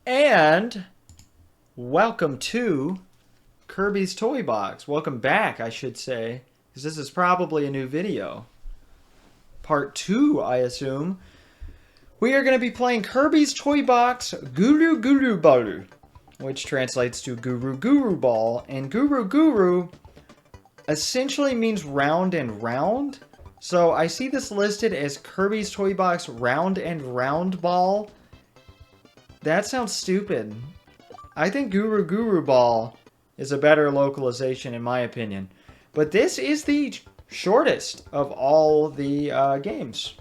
And welcome to Kirby's Toy Box. Welcome back, I should say, because this is probably a new video. Part 2, I assume. We are going to be playing Kirby's Toy Box Guruguru Ball, which translates to Guruguru Ball. And Guruguru essentially means round and round. So I see this listed as Kirby's Toy Box Round and Round Ball. That sounds stupid. I think Guruguru Ball is a better localization in my opinion. But this is the shortest of all the games.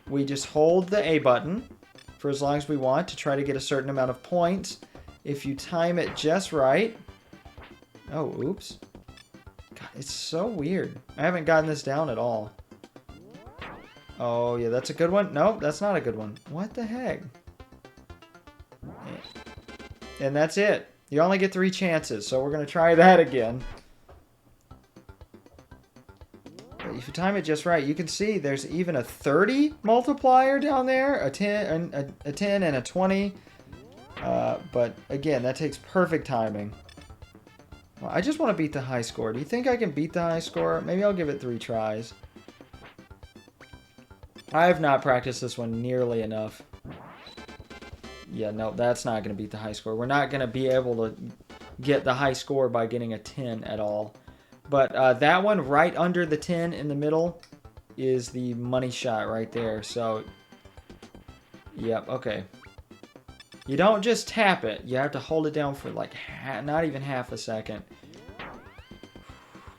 We just hold the A button for as long as we want to try to get a certain amount of points. If you time it just right... Oh, oops. God, it's so weird. I haven't gotten this down at all. Oh, yeah, that's a good one. Nope, that's not a good one. What the heck? And that's it. You only get 3 chances, so we're going to try that again. But if you time it just right, you can see there's even a 30 multiplier down there, a 10 and a 20. But again, that takes perfect timing. Well, I just want to beat the high score. Do you think I can beat the high score? Maybe I'll give it 3 tries. I have not practiced this one nearly enough. Yeah, no, that's not going to beat the high score. We're not going to be able to get the high score by getting a 10 at all. But that one right under the 10 in the middle is the money shot right there. So, yep, okay. You don't just tap it. You have to hold it down for like not even half a second.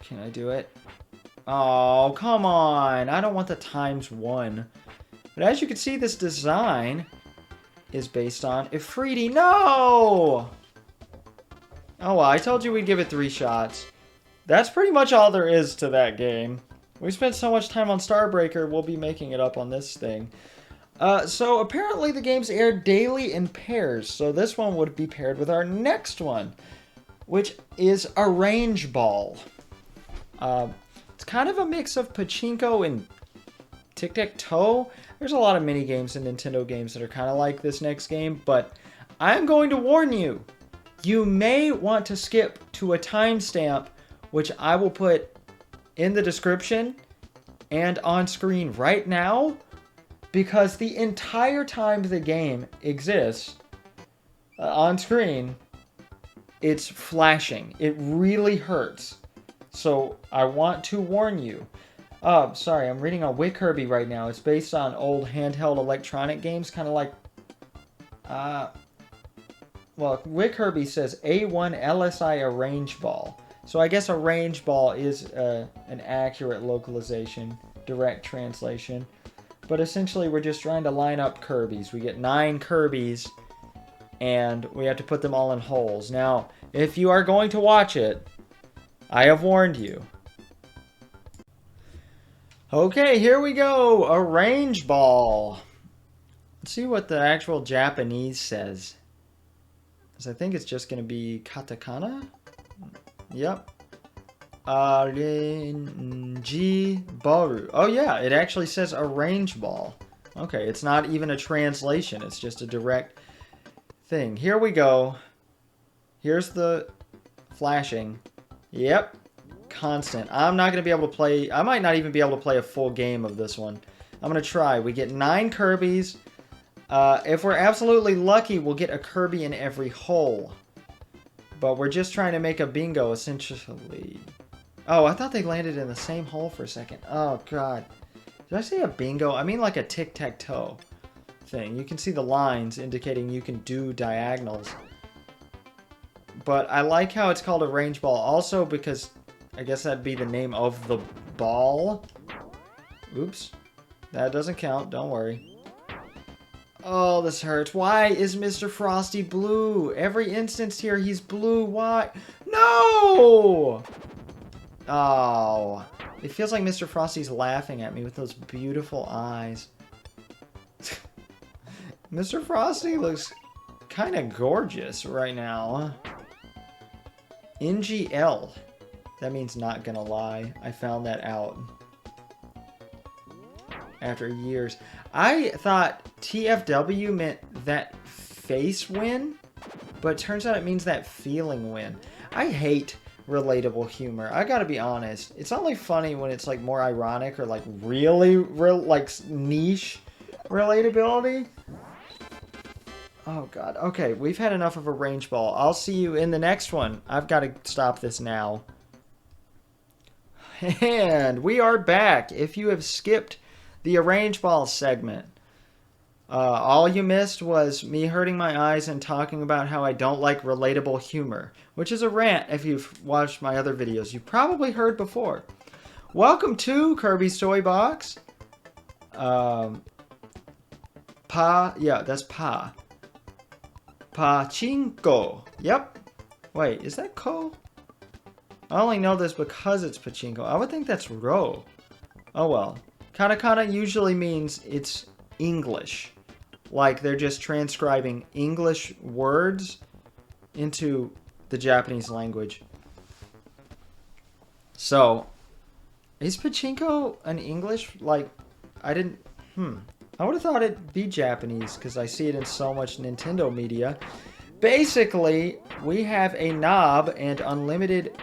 Can I do it? Oh, come on. I don't want the ×1. But as you can see, this design is based on Ifriti. No! Oh, well, I told you we'd give it 3 shots. That's pretty much all there is to that game. We spent so much time on Starbreaker, we'll be making it up on this thing. So apparently the games air daily in pairs. So this one would be paired with our next one, which is Arrange Ball. It's kind of a mix of Pachinko and Tic-Tac-Toe. There's a lot of mini games and Nintendo games that are kind of like this next game, but I'm going to warn you. You may want to skip to a timestamp, which I will put in the description and on screen right now, because the entire time the game exists on screen, it's flashing. It really hurts. So I want to warn you. Sorry, I'm reading on Kirby right now. It's based on old handheld electronic games, kind of like... well, Kirby says A1 LSI Arrange Ball. So I guess Arrange Ball is an accurate localization, direct translation. But essentially, we're just trying to line up Kirbys. We get 9 Kirbys, and we have to put them all in holes. Now, if you are going to watch it, I have warned you. Okay, here we go. Arrange Ball. Let's see what the actual Japanese says. Because I think it's just going to be katakana. Yep. Arrange Ball. Oh yeah, it actually says Arrange Ball. Okay, it's not even a translation. It's just a direct thing. Here we go. Here's the flashing. Yep. Constant. I'm not going to be able to play... I might not even be able to play a full game of this one. I'm going to try. We get 9 Kirbys. If we're absolutely lucky, we'll get a Kirby in every hole. But we're just trying to make a bingo, essentially. Oh, I thought they landed in the same hole for a second. Oh, God. Did I say a bingo? I mean like a tic-tac-toe thing. You can see the lines indicating you can do diagonals. But I like how it's called Arrange Ball. Also because I guess that'd be the name of the ball. Oops. That doesn't count. Don't worry. Oh, this hurts. Why is Mr. Frosty blue? Every instance here, he's blue. Why? No! Oh. It feels like Mr. Frosty's laughing at me with those beautiful eyes. Mr. Frosty looks kind of gorgeous right now. NGL. That means not gonna lie. I found that out. after years. I thought TFW meant that face win, but it turns out it means that feeling win. I hate relatable humor. I gotta be honest. It's only funny when it's like more ironic or like really like niche relatability. Oh god. Okay, we've had enough of a range ball. I'll see you in the next one. I've got to stop this now. And we are back. If you have skipped the arrange ball segment, all you missed was me hurting my eyes and talking about how I don't like relatable humor, which is a rant if you've watched my other videos. You've probably heard before. Welcome to Kirby's Toy Box. Yeah, that's Pa. Pachinko. Yep. Wait, is that ko? I only know this because it's pachinko. I would think that's ro. Oh well. Katakana usually means it's English. Like they're just transcribing English words into the Japanese language. So, is pachinko an English? Like, I didn't... I would have thought it'd be Japanese because I see it in so much Nintendo media. Basically, we have a knob and unlimited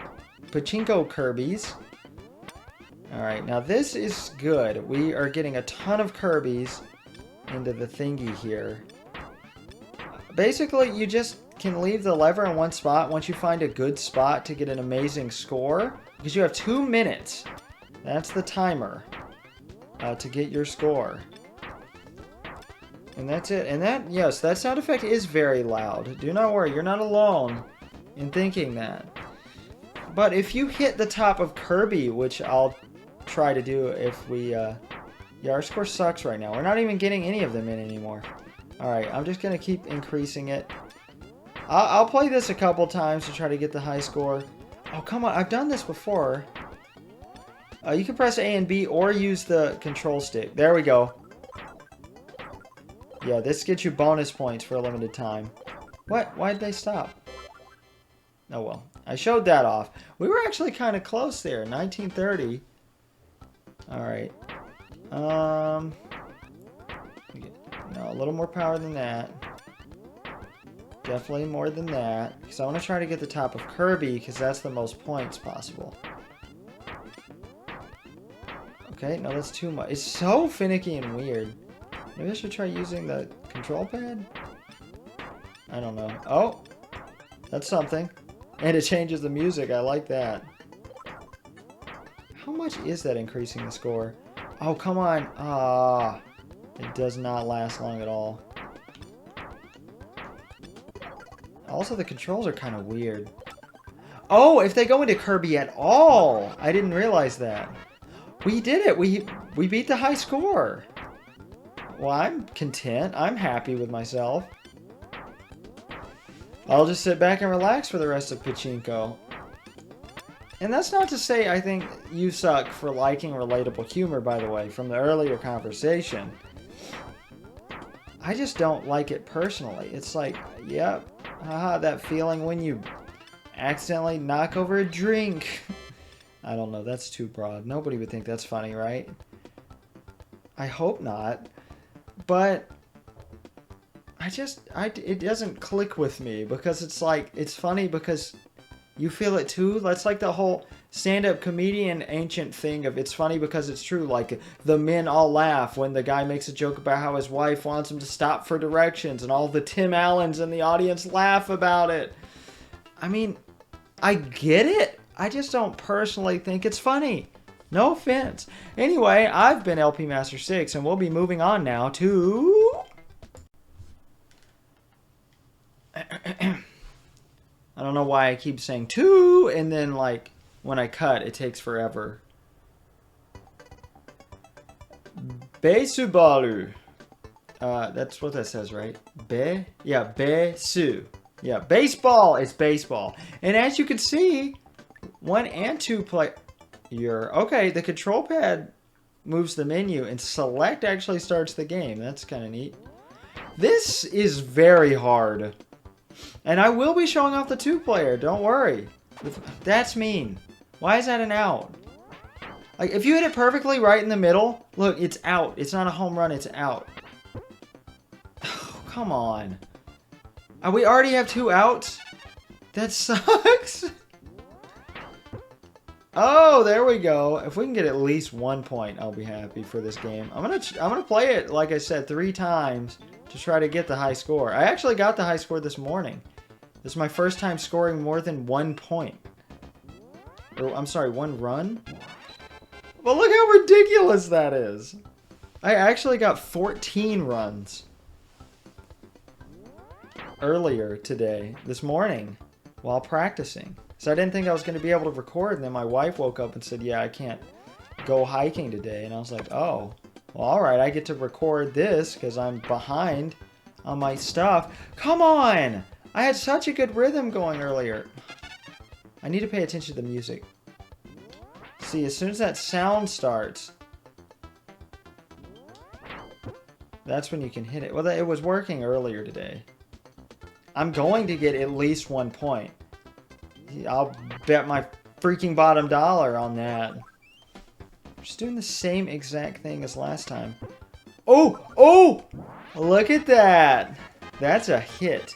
pachinko Kirbys. Alright, now this is good. We are getting a ton of Kirbys into the thingy here. Basically, you just can leave the lever in one spot once you find a good spot to get an amazing score. Because you have 2 minutes. That's the timer to get your score. And that's it. And that, yes, that sound effect is very loud. Do not worry, you're not alone in thinking that. But if you hit the top of Kirby, which I'll try to do if we, yeah, our score sucks right now. We're not even getting any of them in anymore. Alright, I'm just going to keep increasing it. I'll play this a couple times to try to get the high score. Oh, come on, I've done this before. You can press A and B or use the control stick. There we go. Yeah, this gets you bonus points for a limited time. What? Why did they stop? Oh well. I showed that off. We were actually kind of close there. 1930. Alright. No, a little more power than that. Definitely more than that. Because I want to try to get the top of Kirby, because that's the most points possible. Okay, no, that's too much. It's so finicky and weird. Maybe I should try using the control pad? I don't know. Oh! That's something. And it changes the music. I like that. How much is that increasing the score? Oh, come on. Ah. It does not last long at all. Also, the controls are kind of weird. Oh, if they go into Kirby at all! I didn't realize that. We did it! We beat the high score! Well, I'm content. I'm happy with myself. I'll just sit back and relax for the rest of Pachinko. And that's not to say I think you suck for liking relatable humor, by the way, from the earlier conversation. I just don't like it personally. It's like, yep, haha, that feeling when you accidentally knock over a drink. I don't know, that's too broad. Nobody would think that's funny, right? I hope not. But it doesn't click with me because it's like, it's funny because you feel it too. That's like the whole stand-up comedian ancient thing of it's funny because it's true. Like the men all laugh when the guy makes a joke about how his wife wants him to stop for directions and all the Tim Allens in the audience laugh about it. I mean, I get it. I just don't personally think it's funny. No offense. Anyway, I've been LP Master 6 and we'll be moving on now to... I don't know why I keep saying two and then like when I cut it takes forever. Besubaru. That's what that says, right? Yeah, besu. Yeah, baseball is baseball. And as you can see, 1 and 2 play... Okay, the control pad moves the menu and select actually starts the game. That's kind of neat. This is very hard. And I will be showing off the 2-player, don't worry. That's mean. Why is that an out? Like, if you hit it perfectly right in the middle, look, it's out. It's not a home run, it's out. Oh, come on. We already have 2 outs? That sucks. Oh, there we go. If we can get at least 1 point, I'll be happy for this game. I'm gonna play it, like I said, 3 times to try to get the high score. I actually got the high score this morning. This is my first time scoring more than 1 point. Or, I'm sorry, 1 run? But look how ridiculous that is. I actually got 14 runs earlier today, this morning, while practicing. So I didn't think I was going to be able to record, and then my wife woke up and said, yeah, I can't go hiking today. And I was like, oh, well, all right, I get to record this because I'm behind on my stuff. Come on! I had such a good rhythm going earlier. I need to pay attention to the music. See, as soon as that sound starts, that's when you can hit it. Well, it was working earlier today. I'm going to get at least 1 point. I'll bet my freaking bottom dollar on that. Just doing the same exact thing as last time. Oh! Oh! Look at that! That's a hit.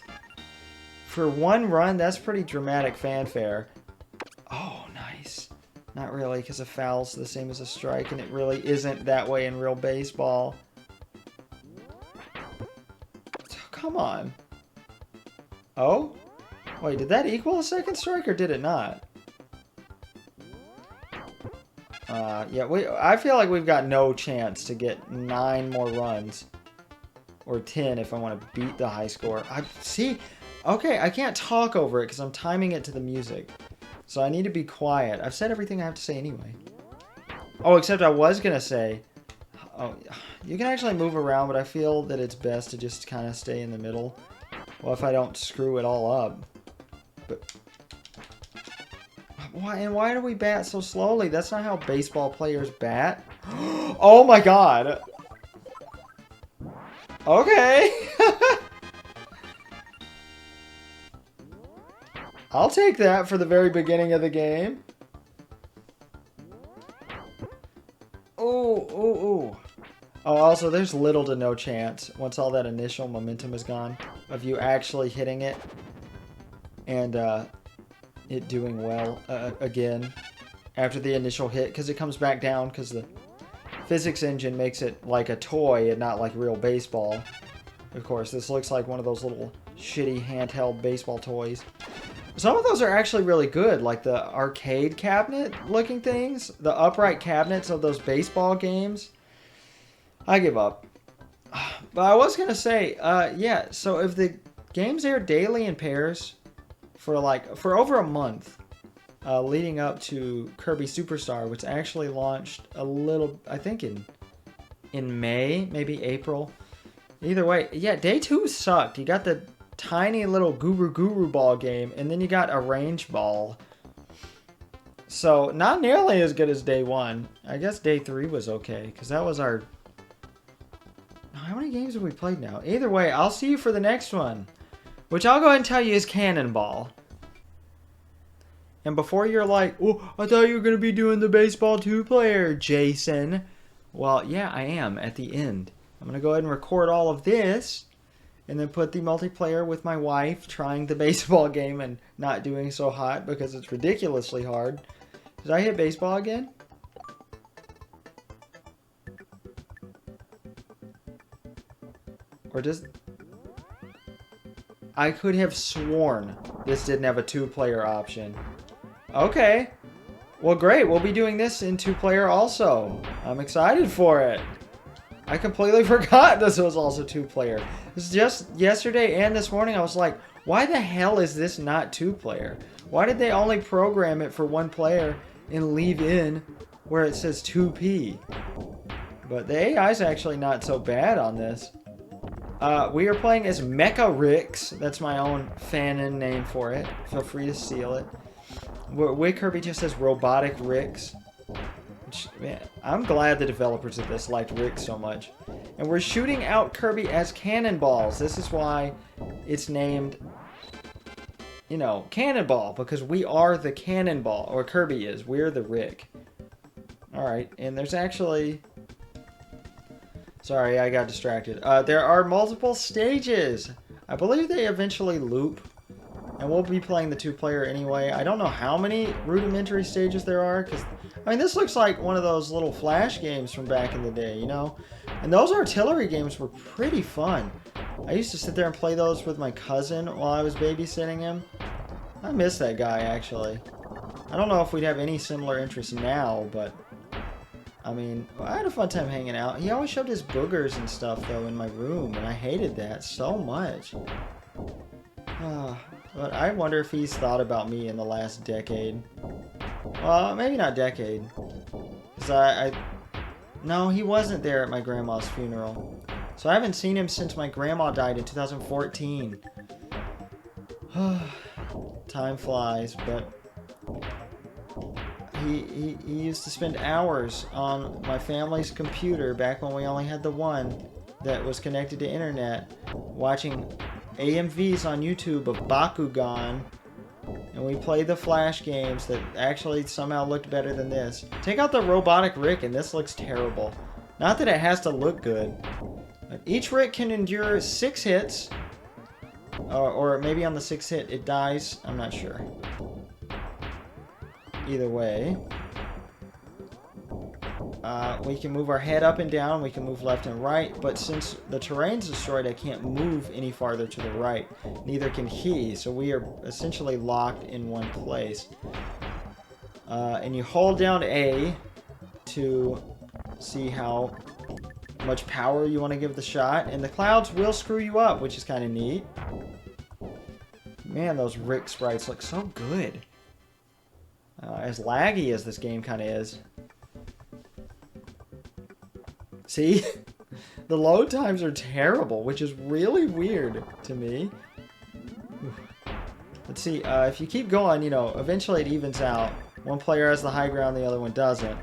For 1 run, that's pretty dramatic fanfare. Oh, nice. Not really, because a foul's the same as a strike, and it really isn't that way in real baseball. Come on. Oh? Wait, did that equal a second strike, or did it not? Yeah, I feel like we've got no chance to get 9 more runs. Or 10 if I want to beat the high score. See? Okay, I can't talk over it because I'm timing it to the music. So I need to be quiet. I've said everything I have to say anyway. Oh, except I was going to say... Oh, you can actually move around, but I feel that it's best to just kind of stay in the middle. Well, if I don't screw it all up. But... Why do we bat so slowly? That's not how baseball players bat. Oh my god! Okay! I'll take that for the very beginning of the game. Ooh, ooh, ooh. Oh, also, there's little to no chance, once all that initial momentum is gone, of you actually hitting it and it doing well again after the initial hit, because it comes back down because the physics engine makes it like a toy and not like real baseball. Of course, this looks like one of those little shitty handheld baseball toys. Some of those are actually really good, like the arcade cabinet looking things, the upright cabinets of those baseball games. I give up. But I was going to say, yeah, so if the games air daily in pairs for over a month, leading up to Kirby Superstar, which actually launched a little, I think in May, maybe April. Either way, yeah, day 2 sucked. You got the tiny little Guruguru ball game, and then you got a range ball. So, not nearly as good as day 1. I guess day 3 was okay, because that was our... How many games have we played now? Either way, I'll see you for the next one, which I'll go ahead and tell you is Cannonball. And before you're like, oh, I thought you were going to be doing the baseball 2-player, Jason. Well, yeah, I am at the end. I'm going to go ahead and record all of this, and then put the multiplayer with my wife trying the baseball game and not doing so hot because it's ridiculously hard. Did I hit baseball again? Or does... I could have sworn this didn't have a 2-player option. Okay. Well, great. We'll be doing this in 2-player also. I'm excited for it. I completely forgot this was also 2-player. It's just yesterday and this morning I was like, why the hell is this not 2-player? Why did they only program it for 1 player and leave in where it says 2P? But the AI is actually not so bad on this. We are playing as Mecha-Ricks. That's my own fanon name for it. Feel free to steal it. Wig Kirby just says Robotic Ricks. Which, man, I'm glad the developers of this liked Rick so much. And we're shooting out Kirby as cannonballs. This is why it's named, you know, Cannonball. Because we are the Cannonball. Or Kirby is. We're the Rick. Alright, and there's actually... Sorry, I got distracted. There are multiple stages. I believe they eventually loop. And we'll be playing the 2-player anyway. I don't know how many rudimentary stages there are, because, I mean, this looks like one of those little Flash games from back in the day, you know? And those artillery games were pretty fun. I used to sit there and play those with my cousin while I was babysitting him. I miss that guy, actually. I don't know if we'd have any similar interests now, but... I mean, I had a fun time hanging out. He always shoved his boogers and stuff, though, in my room, and I hated that so much. But I wonder if he's thought about me in the last decade. Well, maybe not decade. Because No, he wasn't there at my grandma's funeral. So I haven't seen him since my grandma died in 2014. Time flies, but... He used to spend hours on my family's computer back when we only had the one that was connected to internet, watching AMVs on YouTube of Bakugan, and we played the Flash games that actually somehow looked better than this. Take out the robotic Rick and this looks terrible. Not that it has to look good. Each Rick can endure 6 hits, or maybe on the 6th hit it dies, I'm not sure. Either way, we can move our head up and down, we can move left and right, but since the terrain's destroyed, I can't move any farther to the right. Neither can he, so we are essentially locked in one place. And you hold down A to see how much power you want to give the shot, and the clouds will screw you up, which is kind of neat. Man, those Rick sprites look so good. As laggy as this game kind of is. See? The load times are terrible, which is really weird to me. Let's see, if you keep going, you know, eventually it evens out. One player has the high ground, the other one doesn't.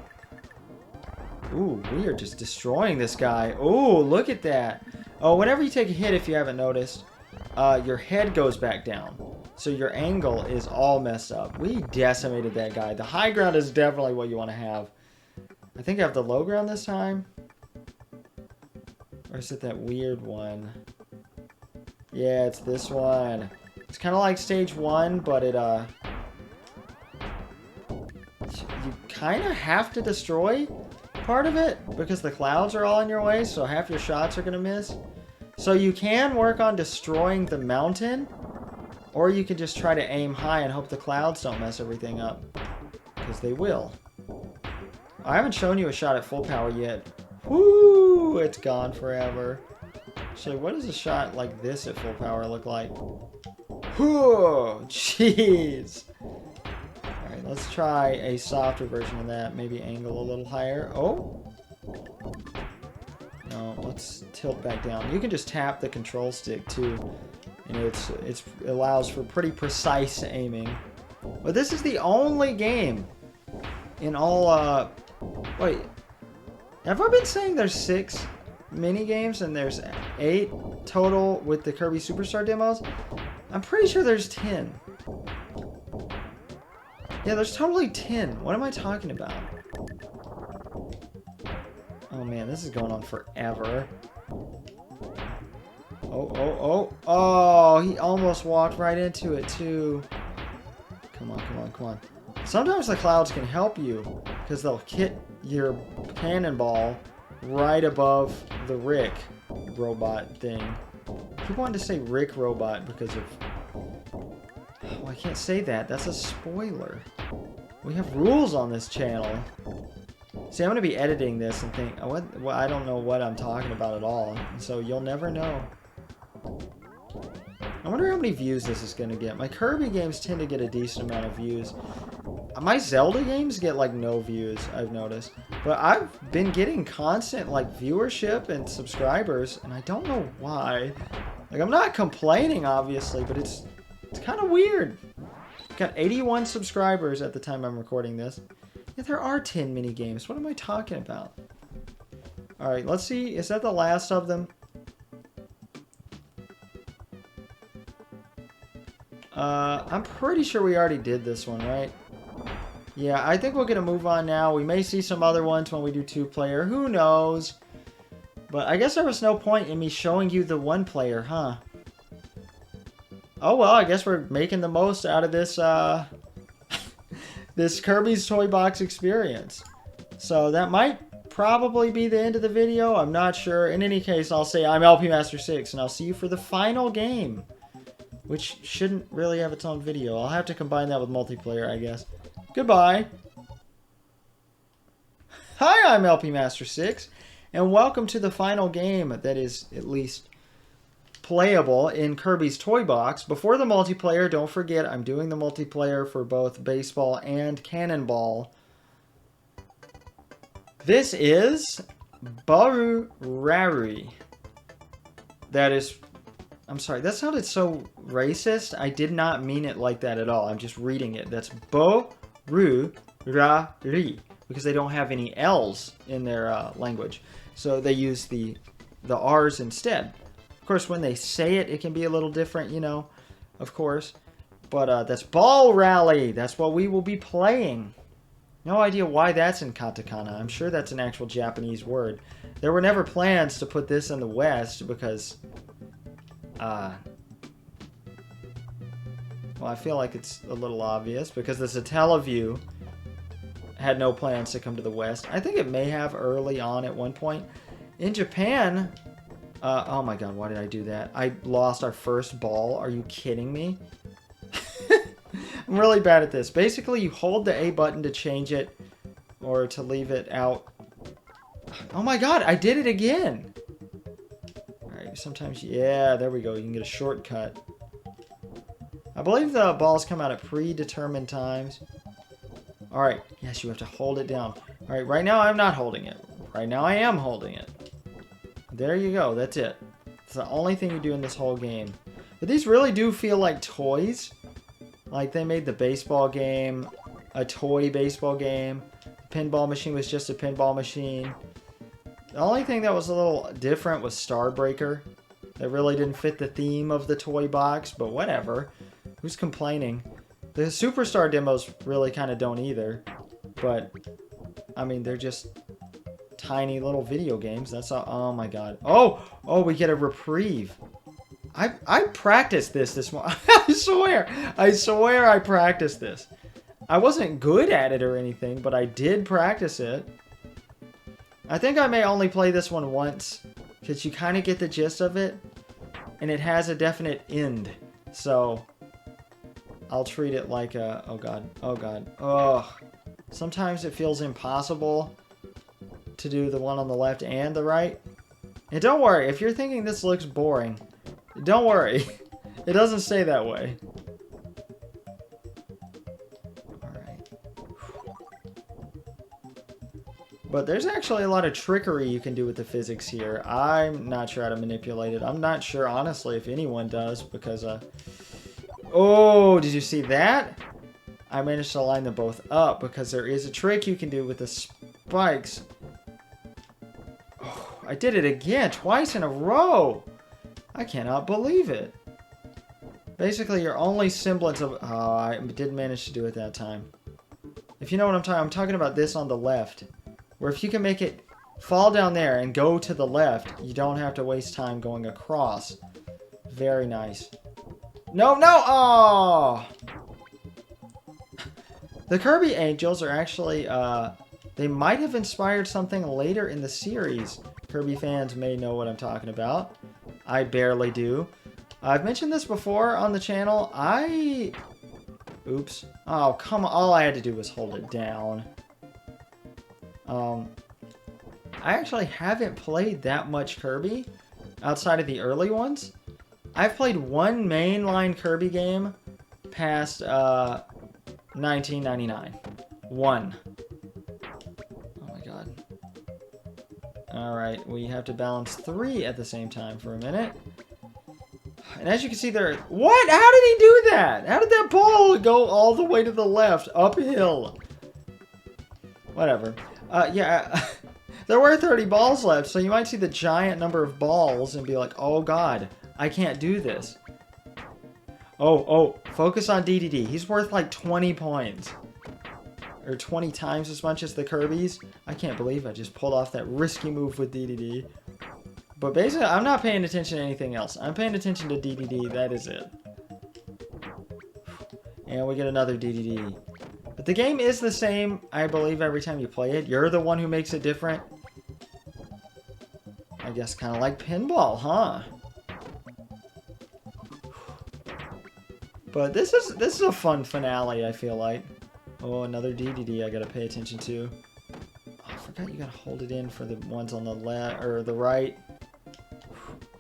Ooh, we are just destroying this guy. Ooh, look at that. Oh, whenever you take a hit, if you haven't noticed, your head goes back down. So your angle is all messed up. We decimated that guy. The high ground is definitely what you want to have. I think I have the low ground this time. Or is it that weird one? Yeah, it's this one. It's kind of like stage 1, but it, you kind of have to destroy part of it because the clouds are all in your way, so half your shots are going to miss. So you can work on destroying the mountain, or you can just try to aim high and hope the clouds don't mess everything up. Because they will. I haven't shown you a shot at full power yet. Woo! It's gone forever. So what does a shot like this at full power look like? Whoo! Jeez! Alright, let's try a softer version of that. Maybe angle a little higher. Oh! No, let's tilt back down. You can just tap the control stick too. And it allows for pretty precise aiming. But this is the only game in all, wait. Have I been saying there's 6 mini games and there's 8 total with the Kirby Superstar demos? I'm pretty sure there's 10. Yeah, there's totally 10. What am I talking about? Oh man, this is going on forever. Oh, he almost walked right into it too. Come on. Sometimes the clouds can help you because they'll hit your cannonball right above the Rick robot thing. I keep wanting to say Rick robot because of... Oh, I can't say that. That's a spoiler. We have rules on this channel. See, I'm going to be editing this and think, well, I don't know what I'm talking about at all. So you'll never know. I wonder how many views this is going to get. My Kirby games tend to get a decent amount of views. My Zelda games get like no views, I've noticed. But I've been getting constant like viewership and subscribers, and I don't know why. Like, I'm not complaining, obviously, but it's kind of weird. I've got 81 subscribers at the time I'm recording this. Yeah, there are 10 mini games. What am I talking about? Alright, let's see. Is that the last of them? I'm pretty sure we already did this one, right? Yeah, I think we're going to move on now. We may see some other ones when we do 2-player. Who knows? But I guess there was no point in me showing you the 1-player, huh? Oh, well, I guess we're making the most out of this, this Kirby's Toy Box experience. So that might probably be the end of the video. I'm not sure. In any case, I'll say I'm LP Master 6, and I'll see you for the final game, which shouldn't really have its own video. I'll have to combine that with multiplayer, I guess. Goodbye. Hi, I'm LP Master 6, and welcome to the final game that is at least playable in Kirby's Toy Box. Before the multiplayer, don't forget I'm doing the multiplayer for both Baseball and Cannonball. This is Guruguru. That is... I'm sorry, that sounded so racist. I did not mean it like that at all. I'm just reading it. That's Guruguru, because they don't have any L's in their language. So they use the R's instead. Of course, when they say it, it can be a little different, you know, of course. But that's Ball Rally. That's what we will be playing. No idea why that's in katakana. I'm sure that's an actual Japanese word. There were never plans to put this in the West because... well, I feel like it's a little obvious because the Satellaview had no plans to come to the West. I think it may have early on at one point. In Japan... oh my god, why did I do that? I lost our first ball. Are you kidding me? I'm really bad at this. Basically, you hold the A button to change it or to leave it out. Oh my god, I did it again! Alright, sometimes, yeah, there we go. You can get a shortcut. I believe the balls come out at predetermined times. Alright, yes, you have to hold it down. Alright, right now I'm not holding it. Right now I am holding it. There you go, that's it. It's the only thing you do in this whole game. But these really do feel like toys. Like they made the baseball game a toy baseball game. The pinball machine was just a pinball machine. The only thing that was a little different was Starbreaker. That really didn't fit the theme of the toy box, but whatever. Who's complaining? The Superstar demos really kind of don't either. But, I mean, they're just tiny little video games. That's all. Oh my god. Oh, we get a reprieve. I practiced this morning. I swear I practiced this. I wasn't good at it or anything, but I did practice it. I think I may only play this one once, because you kind of get the gist of it, and it has a definite end. So, I'll treat it like a... Oh god. Oh. Sometimes it feels impossible to do the one on the left and the right. And don't worry, if you're thinking this looks boring, don't worry. It doesn't stay that way. Alright. But there's actually a lot of trickery you can do with the physics here. I'm not sure how to manipulate it. I'm not sure, honestly, if anyone does, because, Oh, did you see that? I managed to line them both up, because there is a trick you can do with the spikes. Oh, I did it again, twice in a row! I cannot believe it. Basically, your only semblance of... Oh, I didn't manage to do it that time. If you know what I'm talking about this on the left. Where if you can make it fall down there and go to the left, you don't have to waste time going across. Very nice. No! Oh! The Kirby Angels are actually... they might have inspired something later in the series. Kirby fans may know what I'm talking about. I barely do. I've mentioned this before on the channel. Oops. Oh, come on. All I had to do was hold it down. I actually haven't played that much Kirby outside of the early ones. I've played one mainline Kirby game past 1999. One. Oh my god. Alright, we have to balance 3 at the same time for a minute. And as you can see there... What? How did he do that? How did that ball go all the way to the left, uphill? Whatever. Yeah, there were 30 balls left, so you might see the giant number of balls and be like, oh god, I can't do this. Oh, focus on DDD. He's worth like 20 points. or 20 times as much as the Kirby's. I can't believe I just pulled off that risky move with DDD. But basically, I'm not paying attention to anything else. I'm paying attention to DDD. That is it. And we get another DDD. But the game is the same, I believe, every time you play it. You're the one who makes it different. I guess kind of like pinball, huh? But this is a fun finale, I feel like. Oh, another DDD I gotta pay attention to. Oh, I forgot you gotta hold it in for the ones on the left or the right.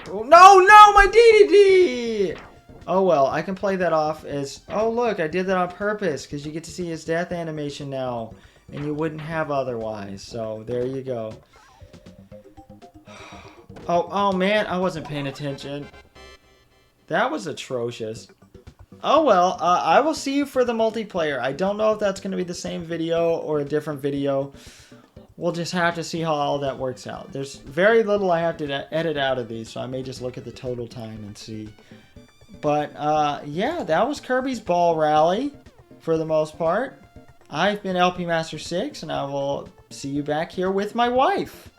Oh, no, my DDD! Oh well, I can play that off as, oh look, I did that on purpose, because you get to see his death animation now, and you wouldn't have otherwise, so there you go. Oh man, I wasn't paying attention. That was atrocious. Oh well, I will see you for the multiplayer. I don't know if that's going to be the same video or a different video. We'll just have to see how all that works out. There's very little I have to edit out of these, so I may just look at the total time and see. But, yeah, that was Kirby's Ball Rally, for the most part. I've been LP Master 6, and I will see you back here with my wife.